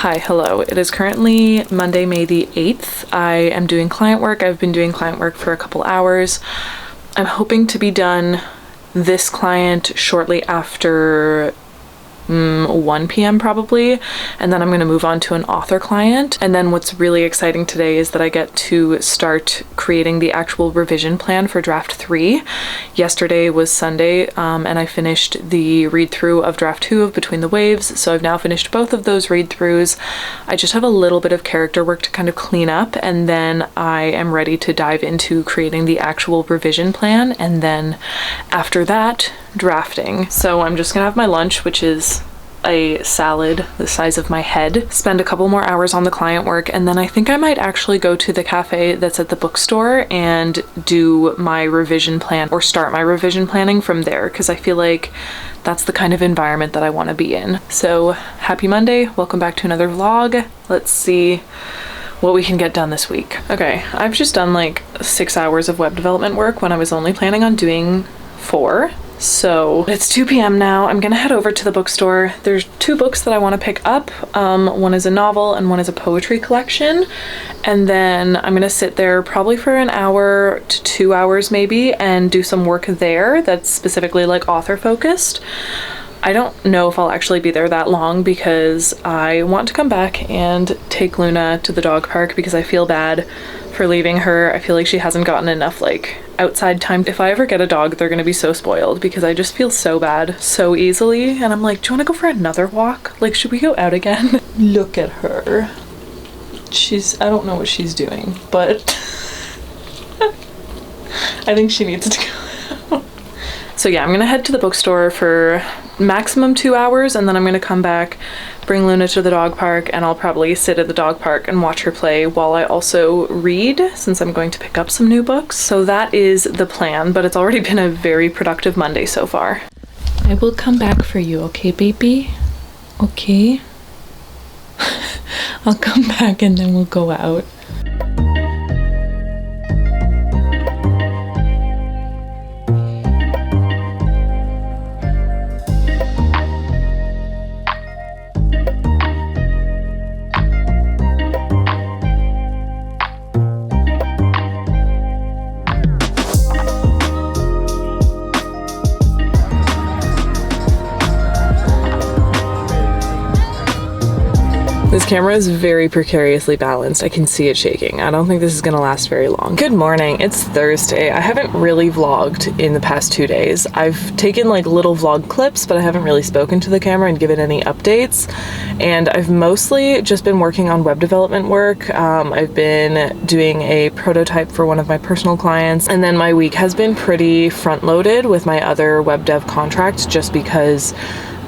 Hi, hello. It is currently Monday, May the 8th. I am doing client work. I've been doing client work for a couple hours. I'm hoping to be done this client shortly after 1 p.m. probably, and then I'm going to move on to an author client. And then what's really exciting today is that I get to start creating the actual revision plan for draft 3. Yesterday was Sunday, and I finished the read through of draft 2 of Between the Waves, so I've now finished both of those read throughs. I just have a little bit of character work to kind of clean up, and then I am ready to dive into creating the actual revision plan, and then after that, drafting. So I'm just gonna have my lunch, which is a salad the size of my head, spend a couple more hours on the client work, and then I think I might actually go to the cafe that's at the bookstore and do my revision plan, or start my revision planning from there, because I feel like that's the kind of environment that I want to be in. So happy Monday, welcome back to another vlog. Let's see what we can get done this week. Okay, I've just done like 6 hours of web development work when I was only planning on doing 4. So it's 2 p.m. now. I'm gonna head over to the bookstore. There's 2 books that I want to pick up. One is a novel and one is a poetry collection. And then I'm gonna sit there probably for an hour to 2 hours maybe and do some work there that's specifically like author focused. I don't know if I'll actually be there that long because I want to come back and take Luna to the dog park because I feel bad for leaving her. I feel like she hasn't gotten enough like outside time. If I ever get a dog, they're gonna be so spoiled because I just feel so bad so easily. And I'm like, do you wanna go for another walk? Like, should we go out again? Look at her. I don't know what she's doing, but I think she needs to go. So yeah, I'm gonna head to the bookstore for maximum 2 hours, and then I'm gonna come back, bring Luna to the dog park, and I'll probably sit at the dog park and watch her play while I also read, since I'm going to pick up some new books. So that is the plan, but it's already been a very productive Monday so far. I will come back for you, okay, baby? Okay? I'll come back and then we'll go out. This camera is very precariously balanced. I can see it shaking. I don't think this is gonna last very long. Good morning, it's Thursday. I haven't really vlogged in the past 2 days. I've taken like little vlog clips, but I haven't really spoken to the camera and given any updates. And I've mostly just been working on web development work. I've been doing a prototype for one of my personal clients. And then my week has been pretty front-loaded with my other web dev contracts just because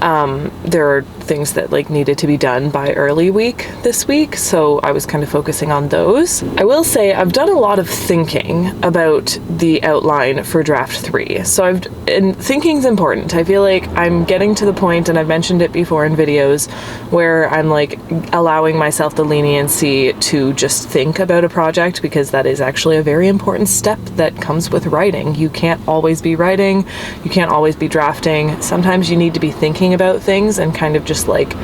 there are things that like needed to be done by early week this week, so I was kind of focusing on those. I will say I've done a lot of thinking about the outline for draft 3. And thinking's important. I feel like I'm getting to the point, and I've mentioned it before in videos, where I'm like allowing myself the leniency to just think about a project, because that is actually a very important step that comes with writing. You can't always be writing, you can't always be drafting. Sometimes you need to be thinking about things and kind of just like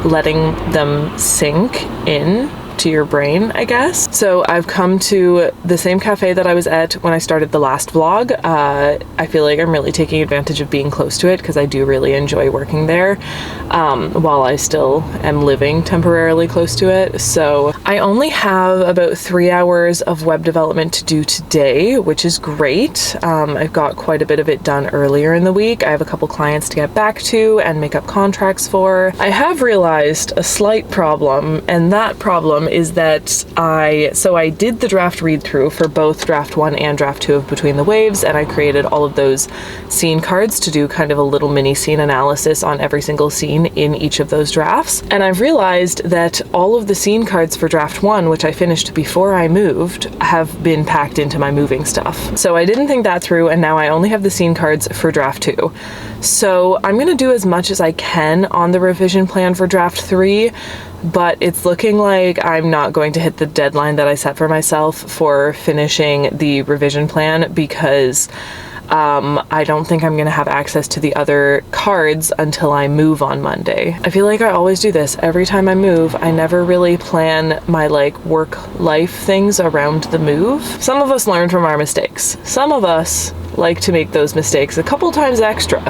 letting them sink in to your brain, I guess. So I've come to the same cafe that I was at when I started the last vlog. I feel like I'm really taking advantage of being close to it because I do really enjoy working there, while I still am living temporarily close to it. So I only have about 3 hours of web development to do today, which is great. I've got quite a bit of it done earlier in the week. I have a couple clients to get back to and make up contracts for. I have realized a slight problem, and that problem is that I did the draft read through for both draft 1 and draft 2 of Between the Waves, and I created all of those scene cards to do kind of a little mini scene analysis on every single scene in each of those drafts. And I've realized that all of the scene cards for draft 1, which I finished before I moved, have been packed into my moving stuff. So I didn't think that through, and now I only have the scene cards for draft 2. So I'm gonna do as much as I can on the revision plan for draft 3, but it's looking like I'm not going to hit the deadline that I set for myself for finishing the revision plan, because I don't think I'm gonna have access to the other cards until I move on Monday. I feel like I always do this. Every time I move, I never really plan my like work-life things around the move. Some of us learn from our mistakes. Some of us like to make those mistakes a couple times extra,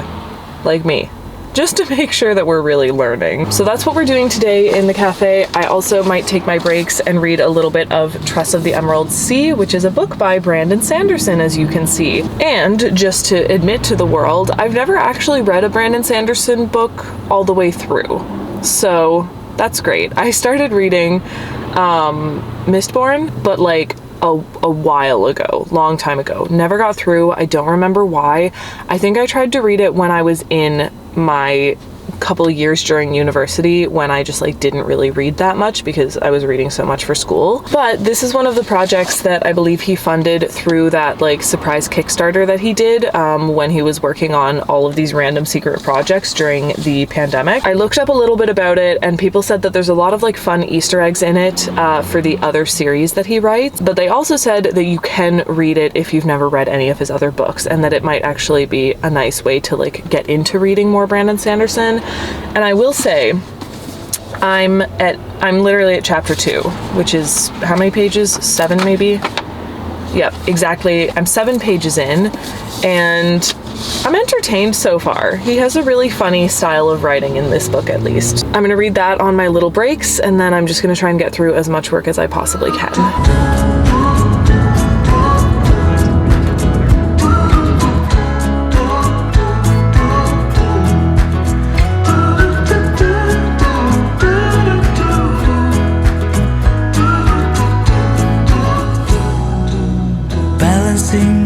like me, just to make sure that we're really learning. So that's what we're doing today in the cafe. I also might take my breaks and read a little bit of Trust of the Emerald Sea, which is a book by Brandon Sanderson, as you can see. And just to admit to the world, I've never actually read a Brandon Sanderson book all the way through. So that's great. I started reading Mistborn, but like a while ago, long time ago. Never got through. I don't remember why. I think I tried to read it when I was in my couple years during university, when I just like didn't really read that much because I was reading so much for school. But this is one of the projects that I believe he funded through that like surprise Kickstarter that he did when he was working on all of these random secret projects during the pandemic. I looked up a little bit about it, and people said that there's a lot of like fun Easter eggs in it for the other series that he writes, but they also said that you can read it if you've never read any of his other books, and that it might actually be a nice way to like get into reading more Brandon Sanderson. And I will say, I'm literally at chapter 2, which is how many pages? 7 maybe? Yep, exactly. I'm 7 pages in, and I'm entertained so far. He has a really funny style of writing in this book, at least. I'm gonna read that on my little breaks, and then I'm just gonna try and get through as much work as I possibly can.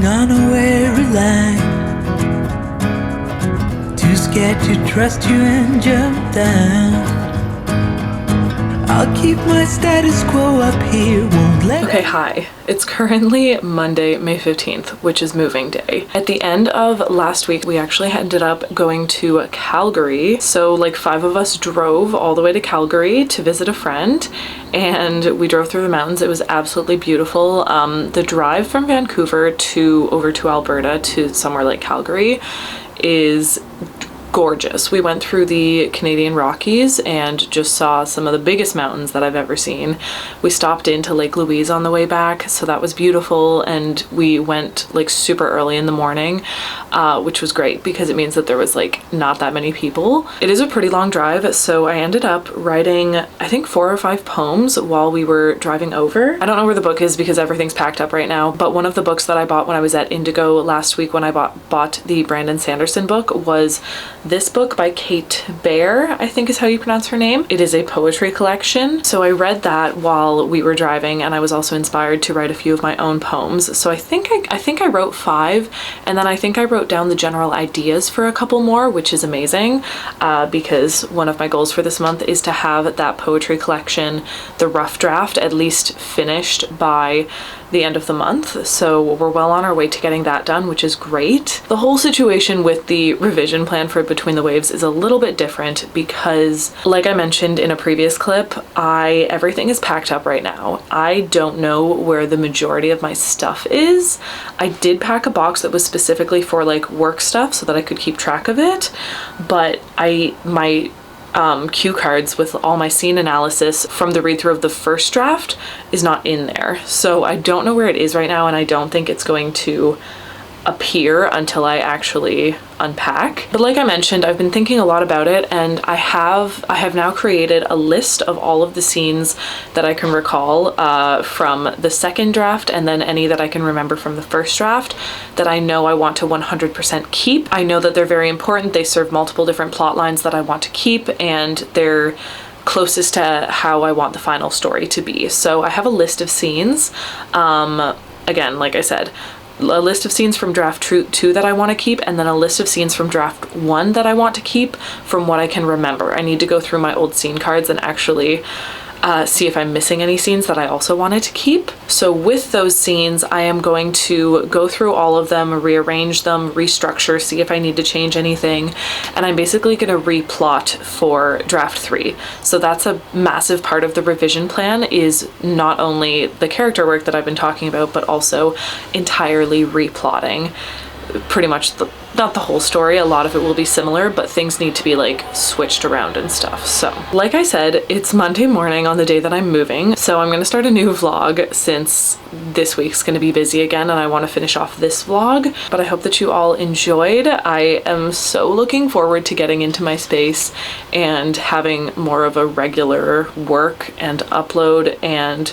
On a weary line, too scared to trust you and jump down. I'll keep my status quo up here, won't let. Okay, hi. It's currently Monday, May 15th, which is moving day. At the end of last week, we actually ended up going to Calgary. So like 5 of us drove all the way to Calgary to visit a friend, and we drove through the mountains. It was absolutely beautiful. The drive from Vancouver over to Alberta to somewhere like Calgary is gorgeous. We went through the Canadian Rockies and just saw some of the biggest mountains that I've ever seen. We stopped into Lake Louise on the way back, so that was beautiful, and we went like super early in the morning, which was great because it means that there was like not that many people. It is a pretty long drive, so I ended up writing I think 4 or 5 poems while we were driving over. I don't know where the book is because everything's packed up right now, but one of the books that I bought when I was at Indigo last week when I bought the Brandon Sanderson book was this book by Kate Baer, I think is how you pronounce her name. It is a poetry collection. So I read that while we were driving, and I was also inspired to write a few of my own poems. So I think I wrote 5, and then I think I wrote down the general ideas for a couple more, which is amazing because one of my goals for this month is to have that poetry collection, the rough draft, at least finished by the end of the month. So we're well on our way to getting that done, which is great. The whole situation with the revision plan for Between the Waves is a little bit different because, like I mentioned in a previous clip, everything is packed up right now. I don't know where the majority of my stuff is. I did pack a box that was specifically for like work stuff so that I could keep track of it, but my cue cards with all my scene analysis from the read through of the first draft is not in there. So I don't know where it is right now, and I don't think it's going to appear until I actually unpack. But like I mentioned, I've been thinking a lot about it, and I have now created a list of all of the scenes that I can recall from the second draft, and then any that I can remember from the first draft that I know I want to 100% keep. I know that they're very important. They serve multiple different plot lines that I want to keep, and they're closest to how I want the final story to be. So I have a list of scenes. Again, like I said, a list of scenes from draft 2 that I want to keep, and then a list of scenes from draft 1 that I want to keep from what I can remember. I need to go through my old scene cards and actually see if I'm missing any scenes that I also wanted to keep. So with those scenes, I am going to go through all of them, rearrange them, restructure, see if I need to change anything, and I'm basically going to replot for draft 3. So that's a massive part of the revision plan, is not only the character work that I've been talking about, but also entirely replotting. pretty much not the whole story, a lot of it will be similar, but things need to be like switched around and stuff. So like I said, it's Monday morning on the day that I'm moving, so I'm gonna start a new vlog since this week's gonna be busy again and I want to finish off this vlog. But I hope that you all enjoyed. I am so looking forward to getting into my space and having more of a regular work and upload and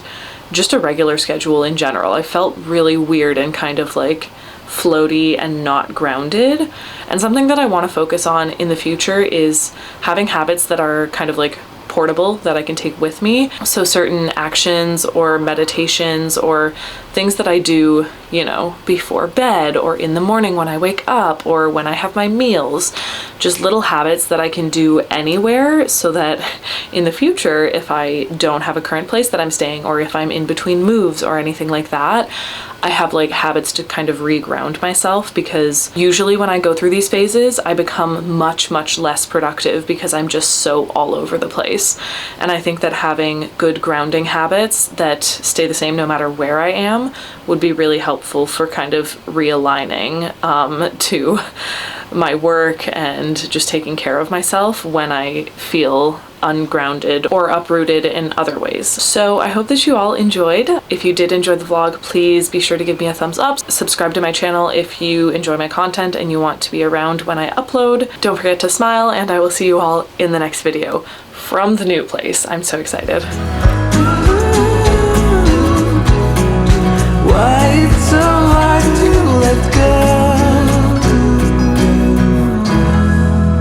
just a regular schedule in general. I felt really weird and kind of like floaty and not grounded, and something that I want to focus on in the future is having habits that are kind of like portable that I can take with me. So certain actions or meditations or things that I do, you know, before bed or in the morning when I wake up or when I have my meals, just little habits that I can do anywhere, so that in the future, if I don't have a current place that I'm staying, or if I'm in between moves or anything like that, I have like habits to kind of reground myself, because usually when I go through these phases, I become much less productive because I'm just so all over the place. And I think that having good grounding habits that stay the same no matter where I am would be really helpful for kind of realigning to my work and just taking care of myself when I feel ungrounded or uprooted in other ways. So I hope that you all enjoyed. If you did enjoy the vlog, please be sure to give me a thumbs up. Subscribe to my channel if you enjoy my content and you want to be around when I upload. Don't forget to smile, and I will see you all in the next video from the new place. I'm so excited. Why it's so hard